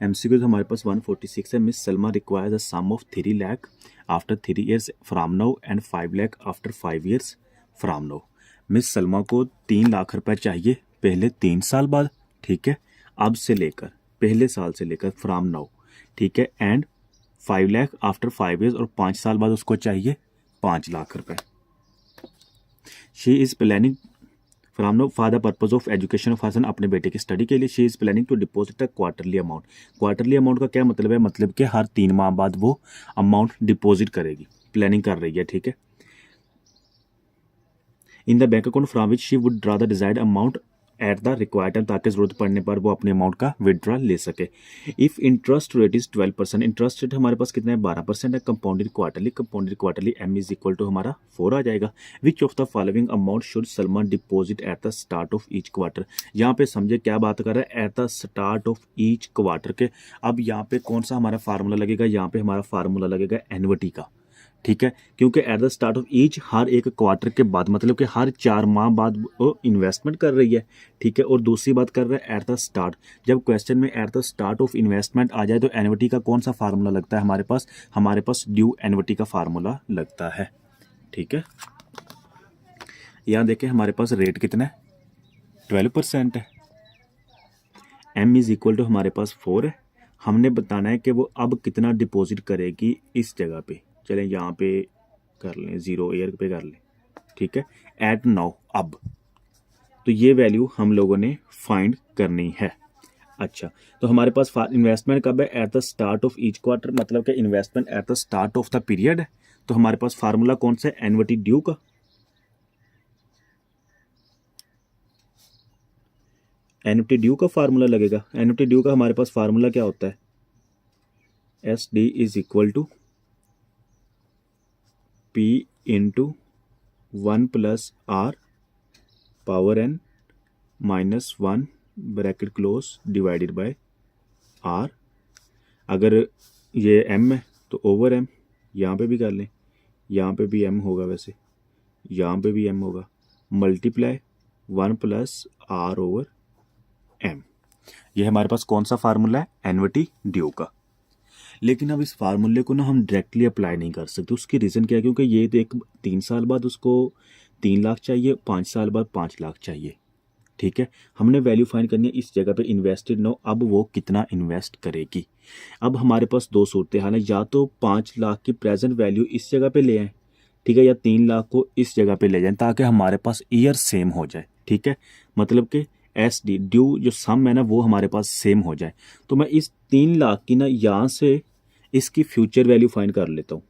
MCQ हमारे पास 146 है। Miss Salma requires a sum of 3 lakh after 3 years from now and 5 lakh after 5 years from now. Miss Salma को 3 लाख रुपए चाहिए पहले 3 साल बाद, ठीक है, अब से लेकर पहले साल से लेकर फ्रॉम नाउ, ठीक है, एंड 5 लाख आफ्टर 5 ईयर्स, और 5 साल बाद उसको चाहिए 5 लाख रुपए। She is planning from now for the purpose of education of Hasan, अपने बेटे की स्टडी के लिए। She is planning to deposit a quarterly amount. Quarterly amount का क्या मतलब है? मतलब कि हर 3 माह बाद वो अमाउंट डिपॉजिट करेगी, प्लानिंग कर रही है, ठीक है। In the bank account from which she would draw the desired amount at the required time, ताकि जरूरत पड़ने पर वो अपने अमाउंट का विदड्रॉ ले सके। If interest rate is 12%, interest rate हमारे पास कितना है? 12% है। Compounded quarterly m is equal to हमारा 4 आ जाएगा। Which of the following amount should Salman deposit at the start of each quarter. यहाँ पे समझे क्या बात कर रहा है? At the start of each quarter के। अब यहाँ पे कौन सा हमारा फार्मूला लगेगा? यहाँ पे हमारा फार्मूला लगेगा एन्युटी का, ठीक है, क्योंकि at the start of each, हर एक क्वार्टर के बाद, मतलब कि हर 4 माह बाद वो इन्वेस्टमेंट कर रही है, ठीक है। और दूसरी बात कर रहा है एट द स्टार्ट। जब क्वेश्चन में at the start of investment आ जाए तो एन्युटी का कौन सा फार्मूला लगता है हमारे पास? हमारे पास ड्यू एन्युटी का फार्मूला लगता है, ठीक है। यहाँ देखें हमारे पास रेट कितना है? 12% है। एम इज इक्वल टू हमारे पास 4 है। हमने बताना है कि वो अब कितना डिपॉजिट करेगी इस जगह पे। चलें यहाँ पे कर लें, 0 ईयर पे कर लें, ठीक है, एट नाउ, अब। तो ये वैल्यू हम लोगों ने फाइंड करनी है। अच्छा, तो हमारे पास इन्वेस्टमेंट कब है? At the start of each quarter, मतलब कि investment at the start of the period है। तो हमारे पास फार्मूला कौन सा है? एन्युटी ड्यू का। एन्युटी ड्यू का फार्मूला लगेगा। एन्युटी ड्यू का हमारे पास फार्मूला क्या होता है? S D is equal to P into 1 plus r power n minus 1 bracket close divided by r। अगर ये m है तो ओवर m, यहाँ पे भी कर लें, यहाँ पे भी m होगा, वैसे यहाँ पे भी m होगा, multiply 1 plus r over m। ये हमारे पास कौन सा फार्मूला है? एन्युटी ड्यू का। लेकिन अब इस फार्मूले को ना हम डायरेक्टली अप्लाई नहीं कर सकते। उसकी रीज़न क्या है? क्योंकि ये तो एक 3 साल बाद उसको 3 लाख चाहिए, 5 साल बाद 5 लाख चाहिए, ठीक है। हमने वैल्यू फाइंड करनी है इस जगह पे इन्वेस्टेड नो, अब वो कितना इन्वेस्ट करेगी। अब हमारे पास 2 सूरतें हाल है, या तो 5 लाख की प्रेजेंट वैल्यू इस जगह पे ले आए, ठीक है, या 3 लाख को इस जगह पे ले जाएं, ताकि हमारे पास ईयर सेम हो जाए, ठीक है। मतलब कि एस डी ड्यू जो सम है ना वो हमारे पास सेम हो जाए। तो मैं इस 3 लाख की ना यहाँ से इसकी फ्यूचर वैल्यू फाइंड कर लेता हूँ,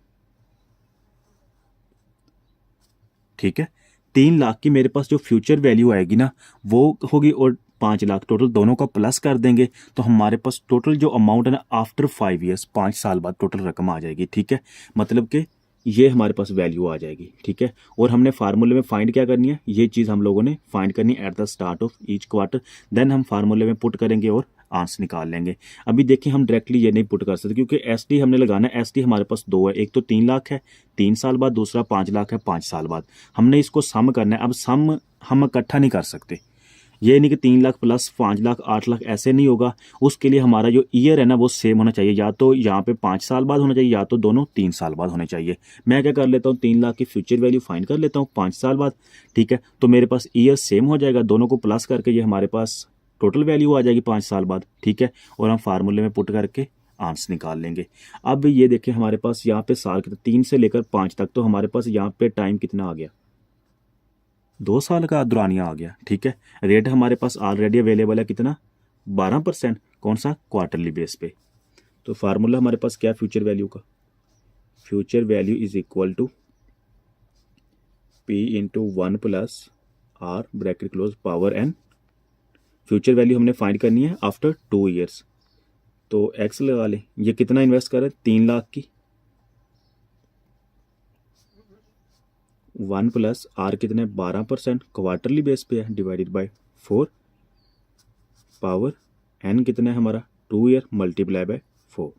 ठीक है। 3 लाख की मेरे पास जो फ्यूचर वैल्यू आएगी ना वो होगी, और 5 लाख टोटल दोनों का प्लस कर देंगे तो हमारे पास टोटल जो अमाउंट है ना आफ्टर 5 ईयर्स, 5 साल बाद टोटल रकम आ जाएगी, ठीक है। मतलब कि ये हमारे पास वैल्यू आ जाएगी, ठीक है। और हमने फार्मूले में फाइंड क्या करनी है? ये चीज़ हम लोगों ने फाइंड करनी है at the start of each quarter. Then हम फार्मूले में पुट करेंगे और आंसर निकाल लेंगे। अभी देखिए हम डायरेक्टली ये नहीं पुट कर सकते क्योंकि एस डी हमने लगाना है। एस डी हमारे पास 2 है, एक तो 3 लाख है 3 साल बाद, दूसरा 5 लाख है 5 साल बाद। हमने इसको सम करना है। अब सम हम इकट्ठा नहीं कर सकते, ये नहीं कि 3 लाख प्लस 5 लाख 8 लाख, ऐसे नहीं होगा। उसके लिए हमारा जो ईयर है ना वो सेम होना चाहिए, या तो यहाँ पे 5 साल बाद होना चाहिए या तो दोनों 3 साल बाद होने चाहिए। मैं क्या कर लेता हूँ? 3 लाख की फ्यूचर वैल्यू फाइंड कर लेता हूँ 5 साल बाद, ठीक है। तो मेरे पास ईयर सेम हो जाएगा, दोनों को प्लस करके ये हमारे पास टोटल वैल्यू आ जाएगी 5 साल बाद, ठीक है। और हम फार्मूले में पुट करके आंसर निकाल लेंगे। अब ये देखें हमारे पास यहाँ पे साल कितना, 3 से लेकर 5 तक, तो हमारे पास यहाँ पे टाइम कितना आ गया? 2 साल का दुरानिया आ गया, ठीक है। रेट हमारे पास ऑलरेडी अवेलेबल है कितना? 12%। कौन सा? क्वार्टरली बेस पे। तो फार्मूला हमारे पास क्या? फ्यूचर वैल्यू का। Future value is equal to P into 1 plus r bracket close power n। Future value हमने फाइंड करनी है आफ्टर 2 ईयर्स, तो x लगा लें। ये कितना इन्वेस्ट कर रहे हैं? 3 लाख की। 1 प्लस आर कितने? 12%, क्वार्टरली बेस पे है, डिवाइडेड बाय 4 पावर n कितना है हमारा? 2 ईयर मल्टीप्लाई बाय 4।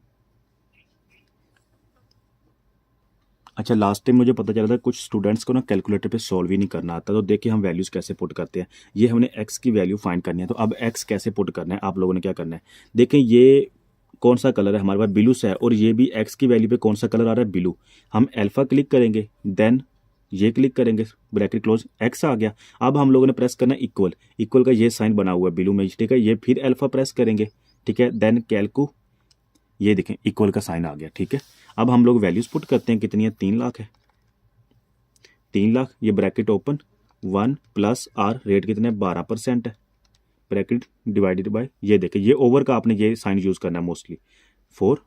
अच्छा, लास्ट टाइम मुझे पता चला था कुछ स्टूडेंट्स को ना कैलकुलेटर पे सॉल्व ही नहीं करना आता, तो देखिए हम वैल्यूज़ कैसे पुट करते हैं। ये हमने x की वैल्यू फाइंड करनी है, तो अब x कैसे पुट करना है आप लोगों ने क्या करना है? देखें ये कौन सा कलर है हमारे पास, ब्लू से है, और ये भी एक्स की वैल्यू पे कौन सा कलर आ रहा है, ब्लू। हम अल्फा क्लिक करेंगे, देन ये क्लिक करेंगे, ब्रैकेट क्लोज, एक्स आ गया। अब हम लोगों ने प्रेस करना है इक्वल, इक्वल का ये साइन बना हुआ है ब्लू में, ठीक है। ये फिर अल्फा प्रेस करेंगे, ठीक है, देन कैलकू, ये देखें इक्वल का साइन आ गया, ठीक है। अब हम लोग वैल्यूज पुट करते हैं, कितनी है, 3 लाख है, 3 लाख, ये bracket open, 1 plus r, rate कितने 12% है, ब्रैकेट डिवाइडेड बाय, ये देखें ये ओवर का आपने ये साइन यूज करना है मोस्टली, 4,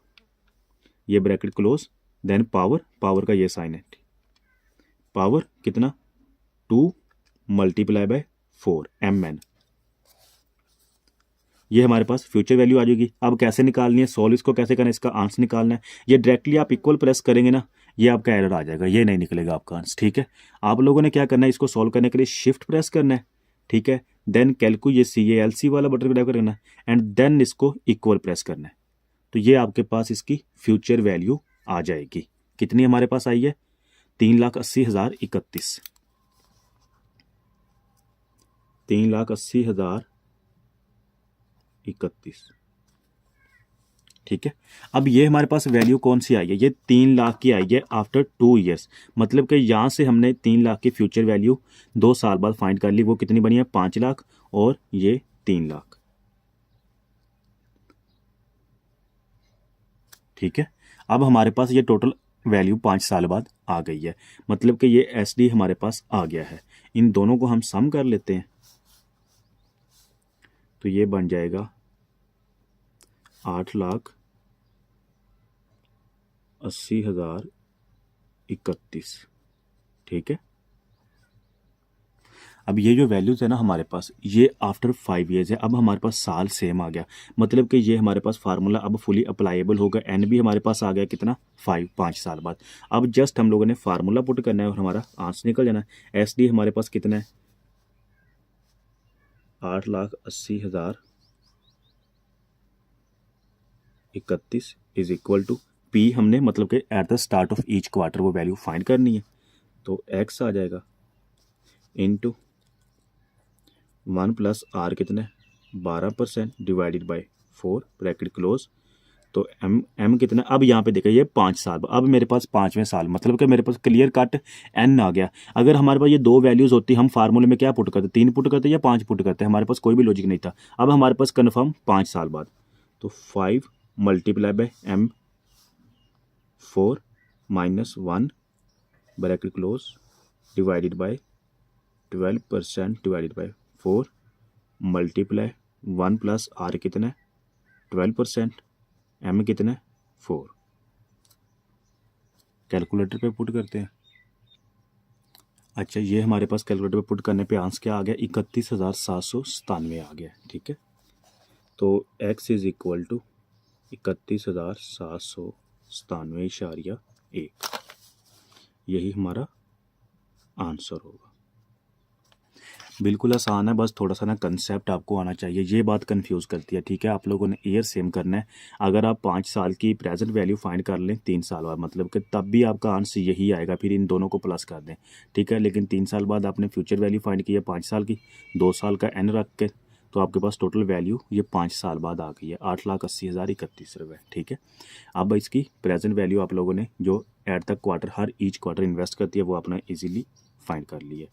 ये bracket close, then power, power का ये साइन है, पावर कितना 2 मल्टीप्लाई बाय 4 mn, ये हमारे पास फ्यूचर वैल्यू आ जाएगी। अब कैसे निकालनी है, सॉल्व इसको कैसे करना है, इसका आंसर निकालना है। ये डायरेक्टली आप इक्वल प्रेस करेंगे ना, ये आपका एरर आ जाएगा, ये नहीं निकलेगा आपका आंसर, ठीक है। आप लोगों ने क्या करना है, इसको सॉल्व करने के लिए शिफ्ट प्रेस करना है, ठीक है, देन कैलकू, ये CALC वाला बटन को करना है, एंड देन इसको इक्वल प्रेस करना है। तो ये आपके पास इसकी फ्यूचर वैल्यू आ जाएगी। कितनी हमारे पास आई है, 3,80,031, 3,80,031, ठीक है। अब ये हमारे पास वैल्यू कौन सी आई है, ये 3 लाख की आई है आफ्टर 2 ईयर्स, मतलब कि यहाँ से हमने 3 लाख की फ्यूचर वैल्यू 2 साल बाद फाइंड कर ली। वो कितनी बनी है, 5 लाख, और ये 3 लाख, ठीक है। अब हमारे पास ये टोटल वैल्यू 5 साल बाद आ गई है, मतलब कि ये SD हमारे पास आ गया है। इन दोनों को हम सम कर लेते हैं, तो ये बन जाएगा 8,80,031, ठीक है। अब ये जो वैल्यूज़ है ना हमारे पास, ये आफ्टर 5 ईयर्स है। अब हमारे पास साल सेम आ गया, मतलब कि ये हमारे पास फार्मूला अब फुली अप्लाइएबल होगा। एन भी हमारे पास आ गया कितना, 5 साल बाद। अब जस्ट हम लोगों ने फार्मूला पुट करना है और हमारा आंसर निकल जाना है। SD हमारे पास कितना है, 8,80,031 इज इक्वल टू P, हमने मतलब कि eight the start of each quarter वो वैल्यू फाइंड करनी है। तो X आ जाएगा इनटू 1 प्लस R कितने 12% डिवाइडेड बाय 4 ब्रैकेट क्लोज। तो M कितना, अब यहाँ पे देखिए ये 5 साल, अब मेरे पास 5वें साल, मतलब कि मेरे पास क्लियर कट N आ गया। अगर हमारे पास ये 2 वैल्यूज़ होती, हम फार्मूले में क्या पुट करते, 3 पुट करते या 5 पुट करते, हमारे पास कोई भी लॉजिक नहीं था। अब हमारे पास कन्फर्म 5 साल बाद, तो 5 multiply by M4 minus 1 bracket close divided bye 12% divided by 4 multiply 1 plus R कितना 12%, M कितना 4। कैलकुलेटर पे पुट करते हैं। अच्छा, ये हमारे पास कैलकुलेटर पे पुट करने पे आंसर क्या आ गया, 31,797 आ गया, ठीक है। तो X इज इक्वल टू 31,797.1, यही हमारा आंसर होगा। बिल्कुल आसान है, बस थोड़ा सा ना कंसेप्ट आपको आना चाहिए, ये बात कंफ्यूज करती है, ठीक है। आप लोगों ने ईयर सेम करना है। अगर आप 5 साल की प्रेजेंट वैल्यू फाइंड कर लें 3 साल बाद, मतलब कि तब भी आपका आंसर यही आएगा, फिर इन दोनों को प्लस कर दें, ठीक है। लेकिन 3 साल बाद आपने फ्यूचर वैल्यू फाइंड की है 5 साल की, 2 साल का N रख के, तो आपके पास टोटल वैल्यू ये 5 साल बाद आ गई है 8,80,031 रुपये, ठीक है। अब इसकी प्रेजेंट वैल्यू आप लोगों ने जो at the quarter, her each quarter invest करती है, वो आपने ईजिली फाइंड कर ली है।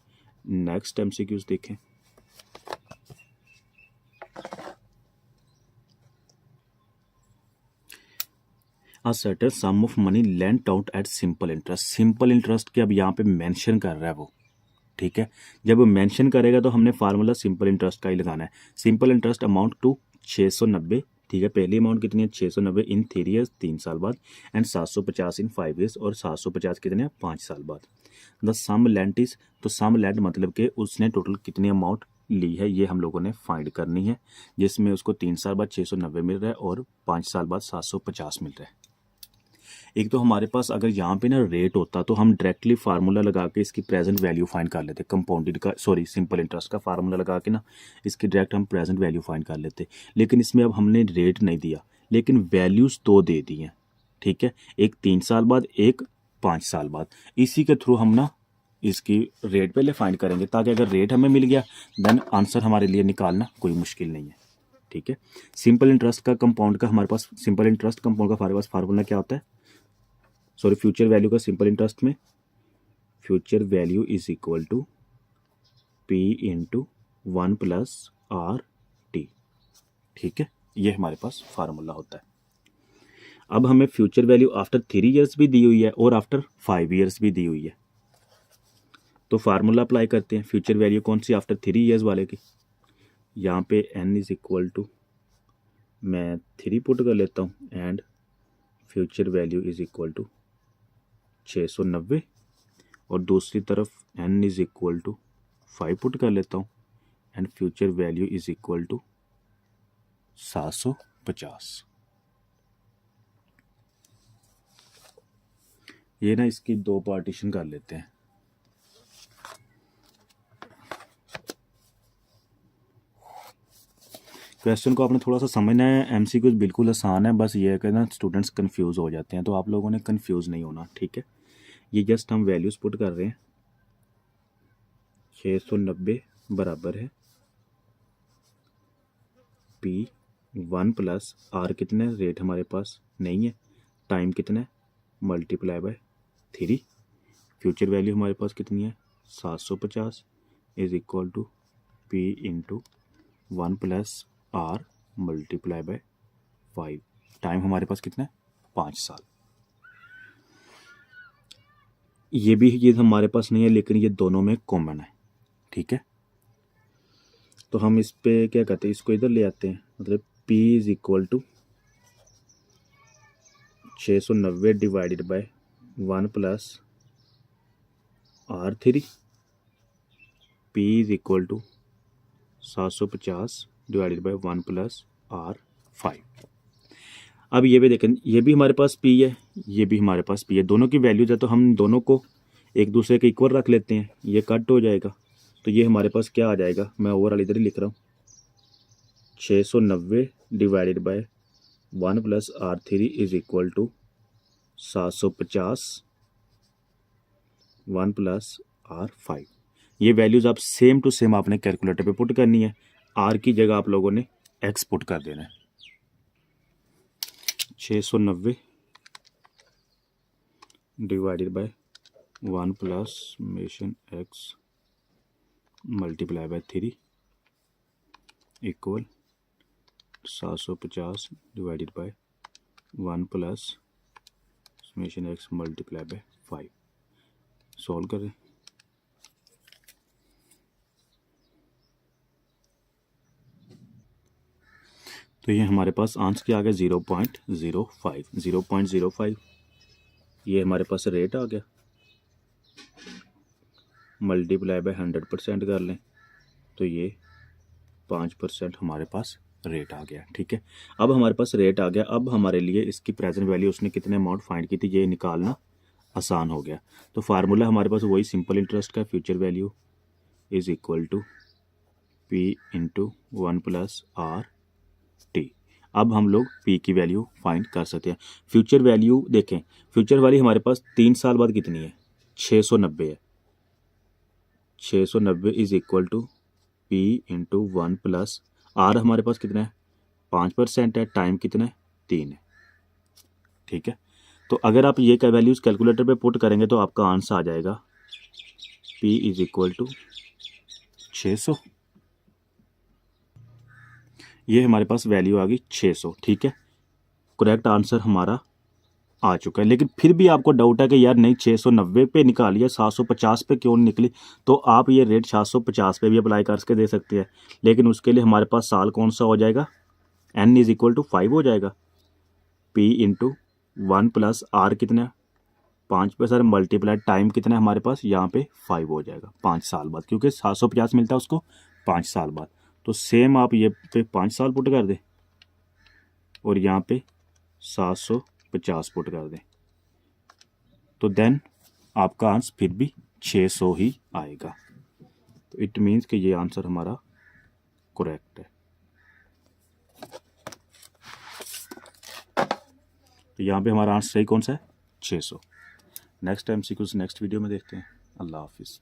नेक्स्ट MCQs देखें। A certain sum of money lent out at simple interest, simple interest के अब यहाँ पे मेंशन कर रहा है वो, ठीक है। जब मेंशन करेगा तो हमने फार्मूला सिंपल इंटरेस्ट का ही लगाना है। सिंपल इंटरेस्ट अमाउंट टू 690, ठीक है। पहली अमाउंट कितनी है 690 इन 3 ईयर्स 3 साल बाद, एंड 750 इन 5 ईयर्स, और 750 कितने 5 साल बाद। द सम लेंट इज, तो सम लेंट मतलब कि उसने टोटल कितनी अमाउंट ली है, ये हम लोगों ने फाइंड करनी है, जिसमें उसको 3 साल बाद 690 मिल रहा है और 5 साल बाद 750 मिल रहा है। एक तो हमारे पास अगर यहाँ पे ना रेट होता तो हम डायरेक्टली फार्मूला लगा के इसकी प्रेजेंट वैल्यू फाइंड कर लेते, कंपाउंडेड का, सॉरी सिंपल इंटरेस्ट का फार्मूला लगा के ना इसकी डायरेक्ट हम प्रेजेंट वैल्यू फाइंड कर लेते। लेकिन इसमें अब हमने रेट नहीं दिया, लेकिन वैल्यूज़ 2 दे दी हैं, ठीक है। एक 3 साल बाद, एक 5 साल बाद। इसी के थ्रू हम ना इसकी रेट पहले फाइंड करेंगे, ताकि अगर रेट हमें मिल गया देन आंसर हमारे लिए निकालना कोई मुश्किल नहीं है। ठीक है। सिंपल इंटरेस्ट का कंपाउंड का हमारे पास, सिंपल इंटरेस्ट कंपाउंड का हमारे पास फार्मूला क्या होता है, सॉरी फ्यूचर वैल्यू का सिंपल इंटरेस्ट में future value is equal to P into 1 plus are t. ठीक है, ये हमारे पास फार्मूला होता है। अब हमें फ्यूचर वैल्यू आफ्टर 3 ईयर्स भी दी हुई है और आफ्टर 5 ईयर्स भी दी हुई है, तो फार्मूला अप्लाई करते हैं। फ्यूचर वैल्यू कौन सी, आफ्टर 3 ईयर्स वाले की। यहाँ पे n इज इक्वल टू, मैं 3 पुट कर लेता हूँ and future value is equal to 690, और दूसरी तरफ n is equal to 5 put कर लेता हूँ and future value is equal to 750। ये ना इसकी 2 पार्टीशन कर लेते हैं। क्वेश्चन को आपने थोड़ा सा समझना है, एमसीक्यू बिल्कुल आसान है, बस ये है कि ना स्टूडेंट्स कंफ्यूज हो जाते हैं, तो आप लोगों ने कंफ्यूज नहीं होना, ठीक है। ये जस्ट हम वैल्यूज पुट कर रहे हैं। 690 बराबर है P1 प्लस आर, कितना है रेट हमारे पास नहीं है, टाइम कितना है मल्टीप्लाई बाय 3, फ्यूचर वैल्यू हमारे पास कितनी है 750 is equal to P into 1 plus r multiply by 5, time हमारे पास कितना है 5 साल। ये हमारे पास नहीं है, लेकिन ये दोनों में कॉमन है, ठीक है। तो हम इस पे क्या कहते हैं, इसको इधर ले आते हैं, मतलब P is equal to 690 divided by 1 plus R3, P is equal to 750 divided by 1 plus R5। अब ये भी देखें, ये भी हमारे पास P है, ये भी हमारे पास P है, दोनों की वैल्यूज है, तो हम दोनों को एक दूसरे के इक्वल रख लेते हैं, ये कट हो जाएगा, तो ये हमारे पास क्या आ जाएगा, मैं ओवरऑल इधर ही लिख रहा हूँ, 690 divided by 1 plus R3 is equal to 750 1 plus R5। ये वैल्यूज़ आप सेम टू सेम आपने कैलकुलेटर पे पुट करनी है, R की जगह आप लोगों ने X पुट कर देना है। 690 divided by 1 plus summation X multiply by 3 equal 750 divided by 1 plus summation X multiply by 5। Solve करें, तो ये हमारे पास आंसर क्या आ गया 0.05। 0.05 ये हमारे पास रेट आ गया, मल्टीप्लाई बाय 100% कर लें तो ये 5% हमारे पास रेट आ गया, ठीक है। अब हमारे पास रेट आ गया, अब हमारे लिए इसकी प्रेजेंट वैल्यू उसने कितने अमाउंट फाइंड की थी ये निकालना आसान हो गया। तो फार्मूला हमारे पास वही सिंपल इंटरेस्ट का, future value is equal to P into 1 plus are T. अब हम लोग P की वैल्यू फाइंड कर सकते हैं। फ्यूचर वैल्यू देखें, फ्यूचर वैल्यू हमारे पास 3 साल बाद कितनी है 690 है, 690 is equal to P into 1 plus R हमारे पास कितना है 5% है, टाइम कितना है 3 है, ठीक है। तो अगर आप ये क्या वैल्यूज़ कैलकुलेटर पे पुट करेंगे तो आपका आंसर आ जाएगा P इज इक्वल टू 600। ये हमारे पास वैल्यू आ गई 600, ठीक है। करेक्ट आंसर हमारा आ चुका है, लेकिन फिर भी आपको डाउट है कि यार नहीं 690 पे निकालिए 750 पे क्यों निकली, तो आप ये रेट 750 पे भी अप्लाई करके दे सकते हैं, लेकिन उसके लिए हमारे पास साल कौन सा हो जाएगा, n इज इक्वल टू 5 हो जाएगा, P इंटू 1 प्लस आर कितना है 5 पे सर मल्टीप्लाई टाइम कितना है हमारे पास यहाँ पे 5 हो जाएगा 5 साल बाद, क्योंकि 750 मिलता है उसको 5 साल बाद। तो सेम आप ये पे 5 साल पुट कर दें और यहाँ पे 750 पुट कर दें, तो देन आपका आंसर फिर भी 600 ही आएगा। तो इट मीन्स कि ये आंसर हमारा करेक्ट है। तो यहाँ पे हमारा आंसर सही कौन सा है 600। Next time sequence next video में देखते हैं। अल्लाह हाफिज़।